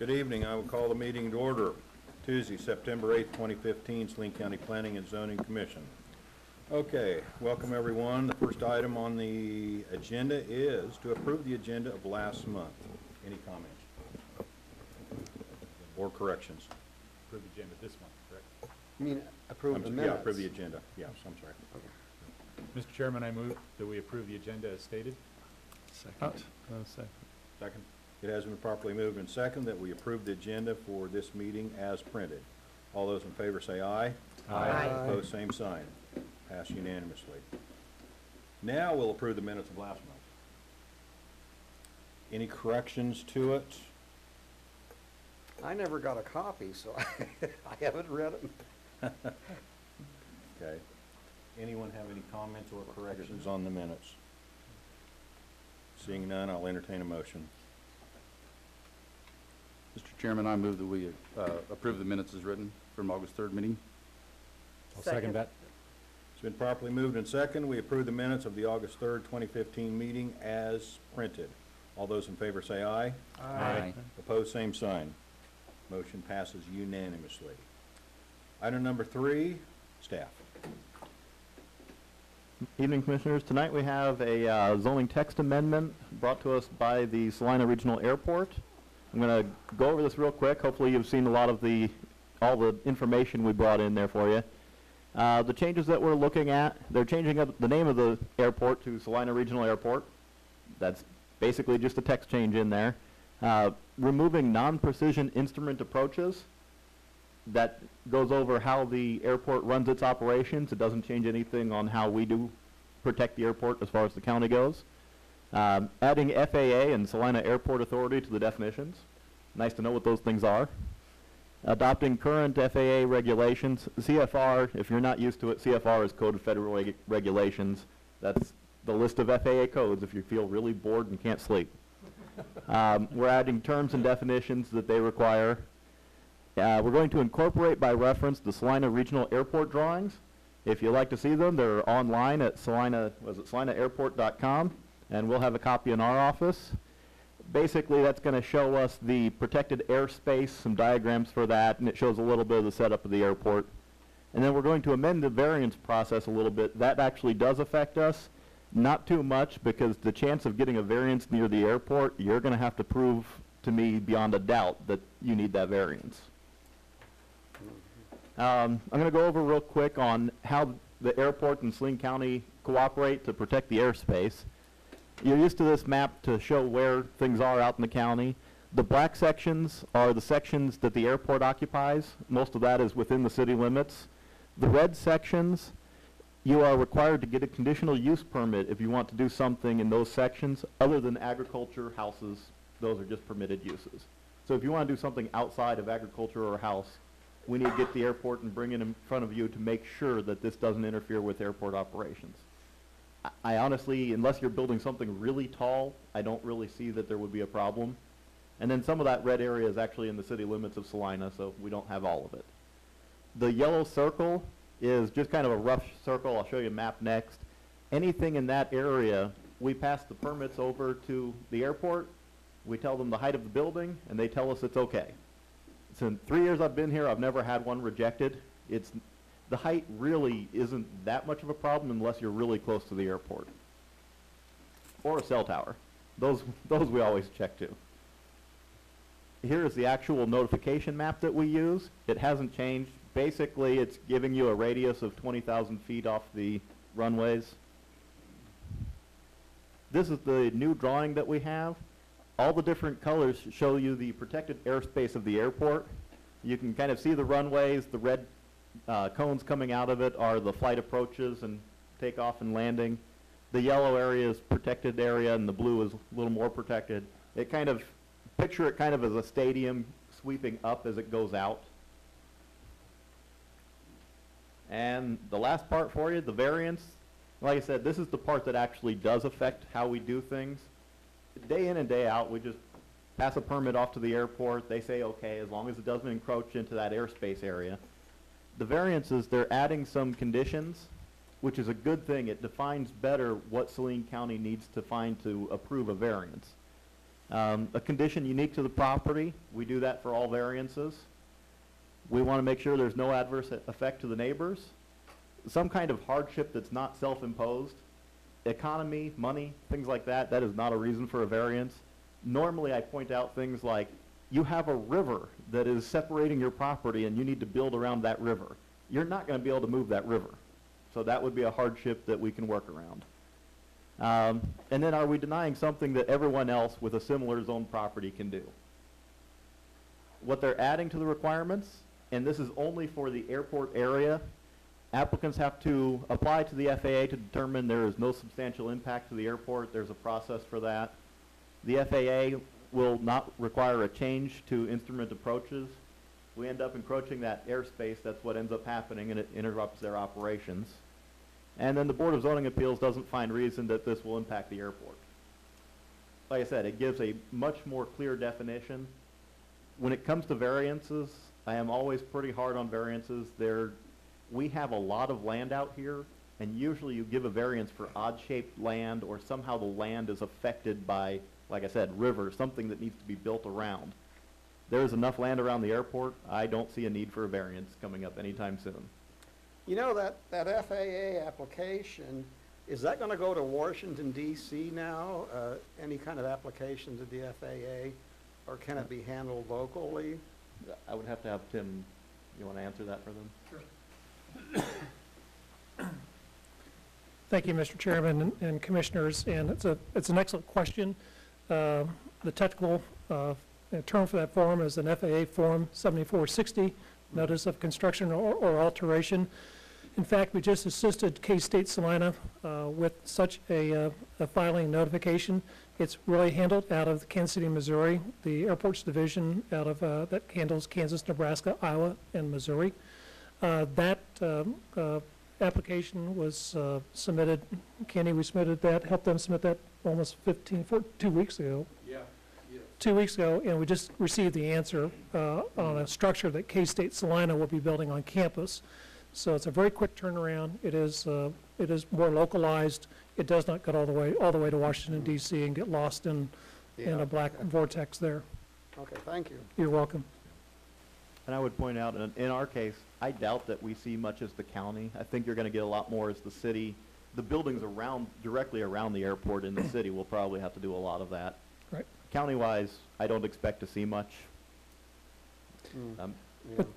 Good evening. I will call the meeting to order. Tuesday, September 8th, 2015, Salina County Planning and Zoning Commission. Okay, welcome everyone. The first item on the agenda is to approve the agenda of last month. Any comments or corrections? Approve the agenda this month, correct? You mean approve the minutes? Yeah, approve the agenda. Yes, I'm sorry. Mr. Chairman, I move that we approve the agenda as stated. Second. Second. It has been properly moved and second that we approve the agenda for this meeting as printed. All those in favor say aye. Aye. Opposed, same sign. Passed unanimously. Now we'll approve the minutes of last month. Any corrections to it? I never got a copy, so I haven't read it. Okay. Anyone have any comments or corrections on the minutes? Seeing none, I'll entertain a motion. Mr. Chairman, I move that we approve the minutes as written from August 3rd meeting. I'll second that. It's been properly moved and second. We approve the minutes of the August 3rd, 2015 meeting as printed. All those in favor say aye. Aye. Opposed, same sign. Motion passes unanimously. Item number 3, staff. Evening, Commissioners. Tonight we have a zoning text amendment brought to us by the Salina Regional Airport. I'm going to go over this real quick. Hopefully you've seen a lot of all the information we brought in there for you. The changes that we're looking at, they're changing up the name of the airport to Salina Regional Airport. That's basically just a text change in there. Removing non-precision instrument approaches. That goes over how the airport runs its operations. It doesn't change anything on how we do protect the airport as far as the county goes. Adding FAA and Salina Airport Authority to the definitions. Nice to know what those things are. Adopting current FAA regulations. CFR, if you're not used to it, CFR is Code of Federal Regulations. That's the list of FAA codes if you feel really bored and can't sleep. We're adding terms and definitions that they require. We're going to incorporate by reference the Salina Regional Airport drawings. If you'd like to see them, they're online at salinaAirport.com, and we'll have a copy in our office. Basically, that's going to show us the protected airspace, some diagrams for that, and it shows a little bit of the setup of the airport. And then we're going to amend the variance process a little bit. That actually does affect us. Not too much, because the chance of getting a variance near the airport, you're going to have to prove to me beyond a doubt that you need that variance. I'm going to go over real quick on how the airport and Salina County cooperate to protect the airspace. You're used to this map to show where things are out in the county. The black sections are the sections that the airport occupies. Most of that is within the city limits. The red sections, you are required to get a conditional use permit if you want to do something in those sections other than agriculture, houses. Those are just permitted uses. So if you want to do something outside of agriculture or a house, we need to get the airport and bring it in front of you to make sure that this doesn't interfere with airport operations. I honestly, unless you're building something really tall, I don't really see that there would be a problem. And then some of that red area is actually in the city limits of Salina, so we don't have all of it. The yellow circle is just kind of a rough circle. I'll show you a map next. Anything in that area, we pass the permits over to the airport. We tell them the height of the building, and they tell us it's okay. So in 3 years I've been here, I've never had one rejected. The height really isn't that much of a problem unless you're really close to the airport. Or a cell tower. Those we always check too. Here is the actual notification map that we use. It hasn't changed. Basically, it's giving you a radius of 20,000 feet off the runways. This is the new drawing that we have. All the different colors show you the protected airspace of the airport. You can kind of see the runways. The red cones coming out of it are the flight approaches and takeoff and landing. The yellow area is protected area, and the blue is a little more protected. It kind of, picture it kind of as a stadium sweeping up as it goes out. And the last part for you, the variance. Like I said, this is the part that actually does affect how we do things. Day in and day out, we just pass a permit off to the airport. They say okay, as long as it doesn't encroach into that airspace area. The variances, they're adding some conditions, which is a good thing. It defines better what Salina County needs to find to approve a variance. A condition unique to the property, we do that for all variances. We want to make sure there's no adverse effect to the neighbors. Some kind of hardship that's not self-imposed, economy, money, things like that, that is not a reason for a variance. Normally, I point out things like, you have a river that is separating your property and you need to build around that river. You're not going to be able to move that river. So that would be a hardship that we can work around. And then are we denying something that everyone else with a similar zone property can do? What they're adding to the requirements, and this is only for the airport area, applicants have to apply to the FAA to determine there is no substantial impact to the airport. There's a process for that. The FAA will not require a change to instrument approaches. We end up encroaching that airspace, that's what ends up happening, and it interrupts their operations. And then the Board of Zoning Appeals doesn't find reason that this will impact the airport. Like I said, it gives a much more clear definition. When it comes to variances, I am always pretty hard on variances. We have a lot of land out here, and usually you give a variance for odd-shaped land, or somehow the land is affected by, like I said, river, something that needs to be built around. There is enough land around the airport. I don't see a need for a variance coming up anytime soon. You know, that FAA application, is that gonna go to Washington DC now? Any kind of application to the FAA, or can it be handled locally? I would have to have Tim, you want to answer that for them? Thank you, Mr. Chairman and Commissioners, and it's an excellent question. The technical term for that form is an FAA Form 7460, Notice of Construction or Alteration. In fact, we just assisted K-State Salina with such a filing notification. It's really handled out of Kansas City, Missouri, the Airports Division out of that handles Kansas, Nebraska, Iowa, and Missouri. That application was submitted. Kenny, we submitted that, helped them submit that almost 2 weeks ago. Yeah. 2 weeks ago, and we just received the answer on a structure that K-State Salina will be building on campus. So it's a very quick turnaround. It is more localized. It does not get all the way to Washington D.C. and get lost in a black vortex there. Okay, thank you. You're welcome. And I would point out, in our case, I doubt that we see much as the county. I think you're going to get a lot more as the city. The buildings directly around the airport in the city will probably have to do a lot of that. Right. County-wise, I don't expect to see much. Yeah.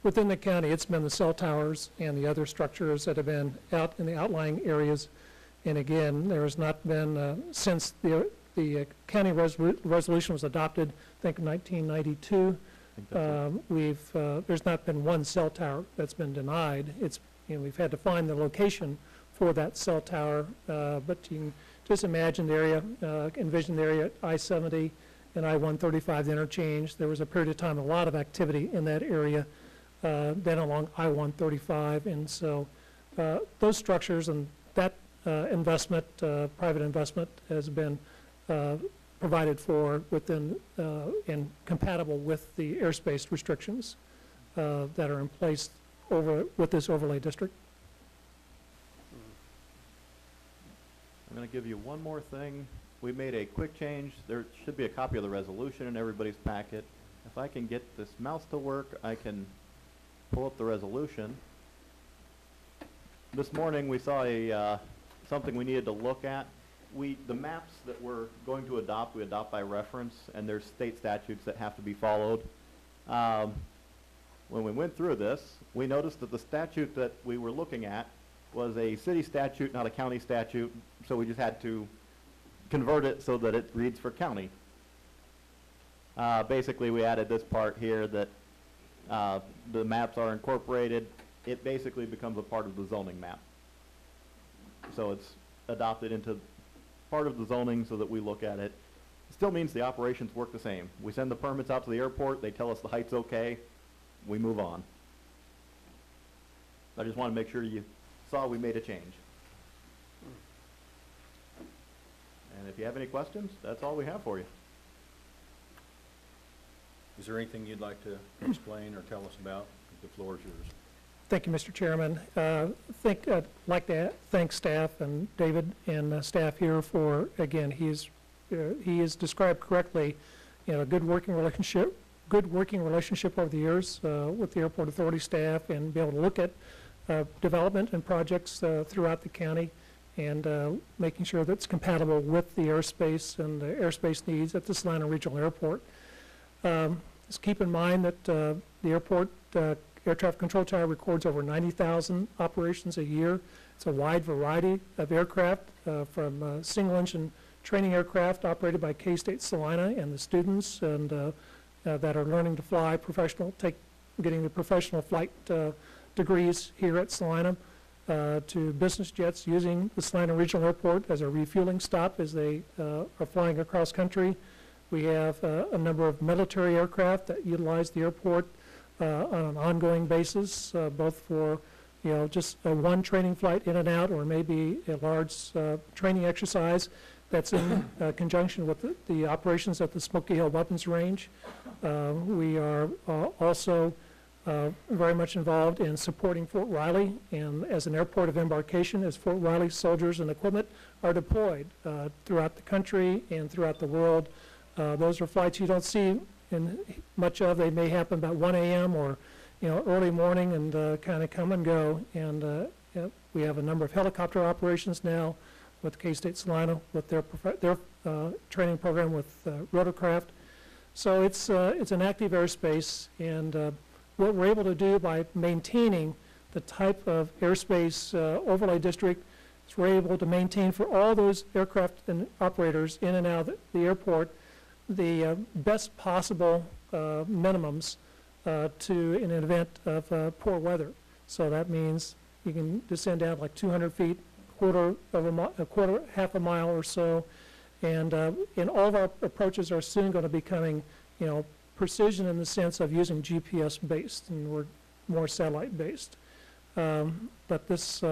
Within the county, it's been the cell towers and the other structures that have been out in the outlying areas. And again, there has not been, since the county resolution was adopted, I think in 1992, there's not been one cell tower that's been denied. We've had to find the location for that cell tower, but you can just imagine the area, envision the area at I-70 and I-135, the interchange. There was a period of time, a lot of activity in that area, then along I-135, and so those structures and that investment, private investment, has been provided for within and compatible with the airspace restrictions that are in place with this overlay district. I'm going to give you one more thing. We made a quick change. There should be a copy of the resolution in everybody's packet. If I can get this mouse to work, I can pull up the resolution. This morning we saw something we needed to look at. The maps that we're going to adopt, we adopt by reference, and there's state statutes that have to be followed. When we went through this, we noticed that the statute that we were looking at was a city statute, not a county statute, so we just had to convert it so that it reads for county. Basically, we added this part here that the maps are incorporated. It basically becomes a part of the zoning map. So it's adopted into part of the zoning so that we look at it. Still means the operations work the same. We send the permits out to the airport, they tell us the height's okay, we move on. I just want to make sure you saw we made a change. And if you have any questions, that's all we have for you. Is there anything you'd like to explain or tell us about? The floor is yours. Thank you, Mr. Chairman. I'd like to thank staff and David and staff here for, again, he's he has described correctly, a good working relationship over the years with the airport authority staff, and be able to look at development and projects throughout the county, and making sure that's compatible with the airspace and the airspace needs at the Salina Regional Airport. Just keep in mind that the airport air traffic control tower records over 90,000 operations a year. It's a wide variety of aircraft, from single-engine training aircraft operated by K-State Salina and the students and that are learning to fly getting the professional flight degrees here at Salina, to business jets using the Salina Regional Airport as a refueling stop as they are flying across country. We have a number of military aircraft that utilize the airport on an ongoing basis, both for just one training flight in and out, or maybe a large training exercise that's in conjunction with the operations at the Smoky Hill Weapons Range. We are also very much involved in supporting Fort Riley, and as an airport of embarkation, as Fort Riley soldiers and equipment are deployed throughout the country and throughout the world. Those are flights you don't see much of. They may happen about 1 a.m. or early morning and kind of come and go. And we have a number of helicopter operations now with K-State Salina with their training program with rotorcraft. So it's an active airspace, and what we're able to do by maintaining the type of airspace overlay district is we're able to maintain for all those aircraft and operators in and out of the airport the best possible minimums to an event of poor weather. So that means you can descend down like 200 feet, half a mile or so, and all of our approaches are soon going to be becoming, precision in the sense of using GPS based, and we're more satellite based. But this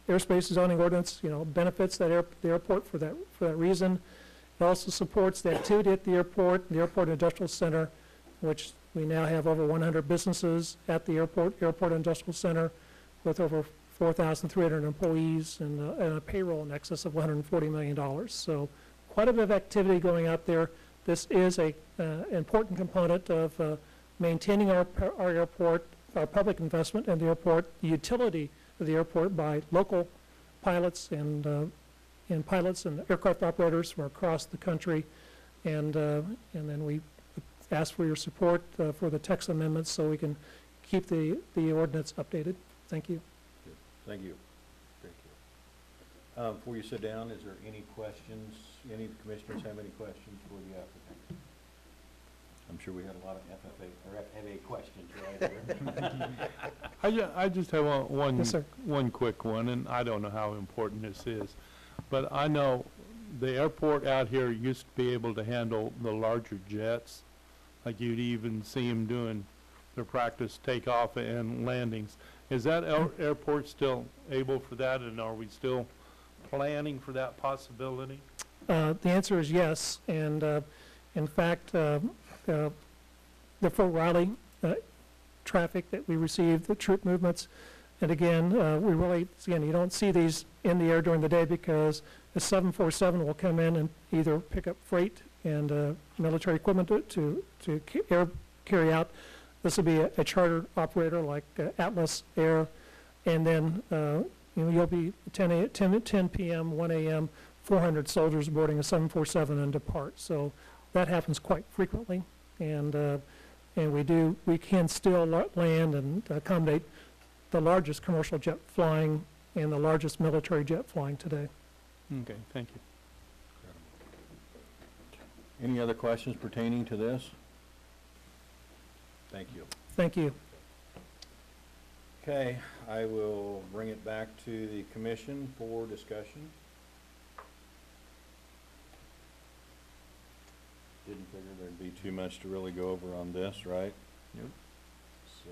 airspace zoning ordinance, benefits the airport for that reason. It also supports the activity at the airport industrial center, which we now have over 100 businesses at the airport industrial center, with over 4,300 employees and a payroll in excess of $140 million. So quite a bit of activity going out there. This is an important component of maintaining our airport, our public investment in the airport, the utility of the airport by local pilots and aircraft operators from across the country. And then we ask for your support for the text amendments so we can keep the ordinance updated. Thank you. Good. Thank you. Thank you. Before you sit down, is there any questions? Any of the commissioners have any questions for the applicant? I'm sure we had a lot of FAA questions, right? I just have Yes, sir. one quick one, and I don't know how important this is, but I know the airport out here used to be able to handle the larger jets, like you'd even see them doing their practice takeoff and landings. Is that airport still able for that, and are we still planning for that possibility? The answer is yes, and in fact, the Fort Riley traffic that we received, the troop movements, and again, you don't see these in the air during the day because the 747 will come in and either pick up freight and military equipment to carry out. This will be a charter operator like Atlas Air, and then you'll be 10 p.m., 1 a.m., 400 soldiers boarding a 747 and depart. So that happens quite frequently, and we can still land and accommodate the largest commercial jet flying and the largest military jet flying today. Okay, thank you. Any other questions pertaining to this? Thank you. Thank you. Okay, I will bring it back to the commission for discussion. Didn't figure there'd be too much to really go over on this, right? Nope. So,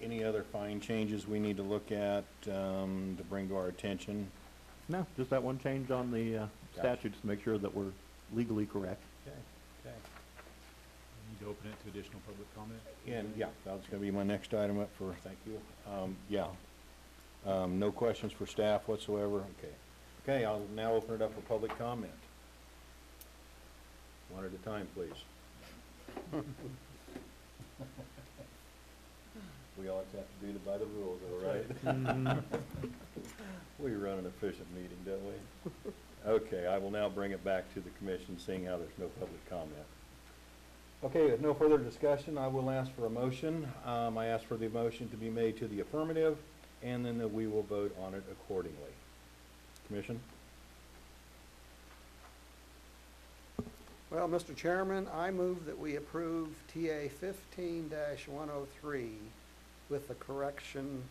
any other fine changes we need to look at to bring to our attention? No, just that one change on the statutes to make sure that we're legally correct. Okay, okay. We need to open it to additional public comment. And, yeah, that's gonna be my next item up for, thank you. Yeah. No questions for staff whatsoever? Okay. Okay, I'll now open it up for public comment. One at a time, please. We always have to do by the rules, all right? We run an efficient meeting, don't we? Okay, I will now bring it back to the commission, seeing how there's no public comment. Okay, with no further discussion, I will ask for a motion. I ask for the motion to be made to the affirmative, and then that we will vote on it accordingly. Commission? Well, Mr. Chairman, I move that we approve TA 15-103 with the correction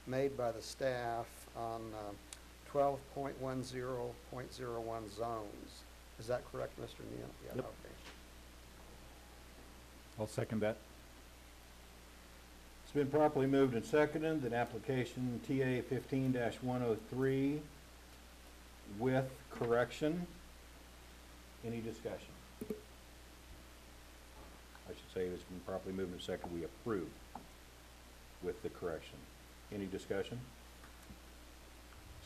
made by the staff on 12.10.01 zones. Is that correct, Mr. Neal? Yeah, Yep. okay. I'll second that. It's been properly moved and seconded that application TA 15-103 with correction. Any discussion? I should say it's been properly moved and seconded, we approve with the correction. Any discussion?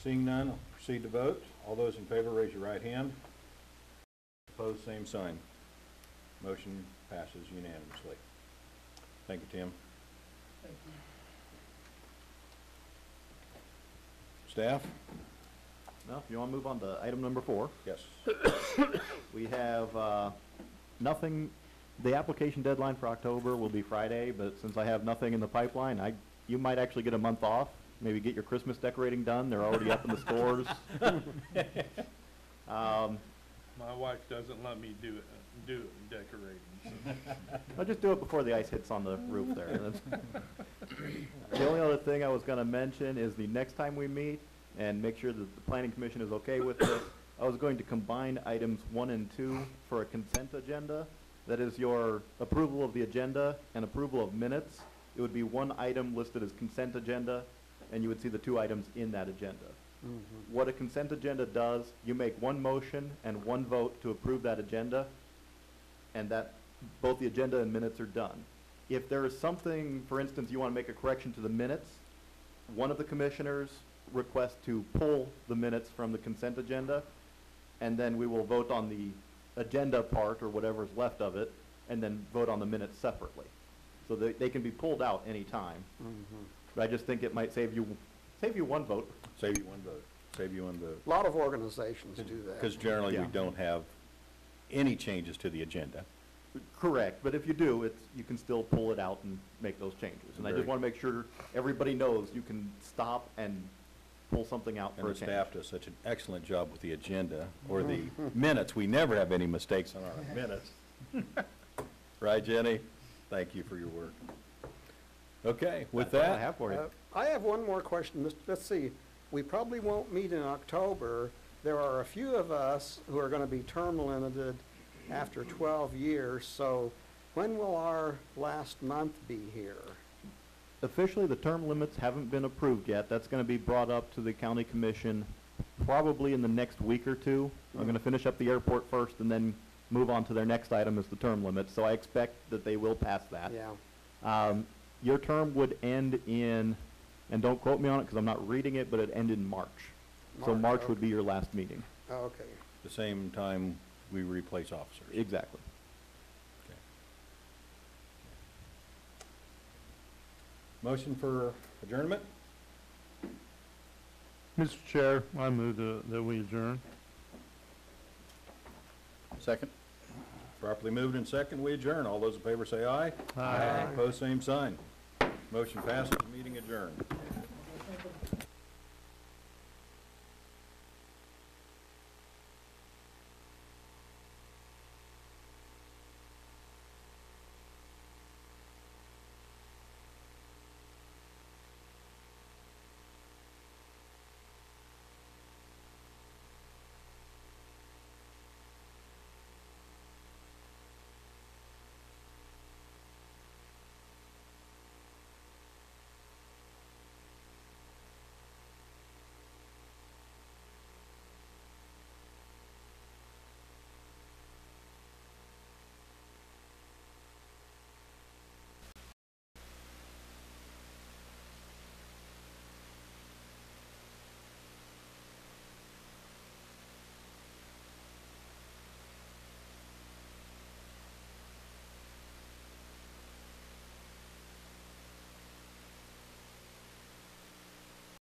Seeing none, I'll proceed to vote. All those in favor, raise your right hand. Opposed, same sign. Motion passes unanimously. Thank you, Tim. Thank you. Staff? Now, if you want to move on to item number 4. Yes. We have nothing, the application deadline for October will be Friday, but since I have nothing in the pipeline, you might actually get a month off, maybe get your Christmas decorating done, they're already up in the stores. My wife doesn't let me do decorating. I'll just do it before the ice hits on the roof there. The only other thing I was going to mention is the next time we meet, and make sure that the planning commission is okay with this, I was going to combine items 1 and 2 for a consent agenda. That is your approval of the agenda and approval of minutes. It would be one item listed as consent agenda, and you would see the 2 items in that agenda. Mm-hmm. What a consent agenda does, you make one motion and one vote to approve that agenda, and that both the agenda and minutes are done. If there is something, for instance, you want to make a correction to the minutes, one of the commissioners requests to pull the minutes from the consent agenda, and then we will vote on the agenda part or whatever's left of it, and then vote on the minutes separately. So they can be pulled out any time. Mm-hmm. But I just think it might save you one vote. Save you one vote. Save you one vote. A lot of organizations do that. Because generally, we Yeah. don't have any changes to the agenda. Correct, but if you do, you can still pull it out and make those changes. And I just Very- want to make sure everybody knows you can stop and pull something out And for a the change. staff does such an excellent job with the agenda, or the minutes. We never have any mistakes on our minutes. Right, Jenny? Thank you for your work. Okay, with That's all I that, have for you. I have one more question. Let's see, we probably won't meet in October. There are a few of us who are going to be term limited after 12 years, so when will our last month be here? Officially, the term limits haven't been approved yet. That's going to be brought up to the county commission probably in the next week or two. I'm going to finish up the airport first and then move on to their next item is the term limits. So I expect that they will pass that. Yeah, Your term would end in, and don't quote me on it because I'm not reading it, but it ended in March. So March, March would okay. be your last meeting. okay. the same time we replace officers. Exactly. Okay. Motion for adjournment? Mr. Chair, I move that we adjourn. Second? Properly moved and second, we adjourn. All those in favor say aye. Aye. Opposed, same sign. Motion passes, meeting adjourned.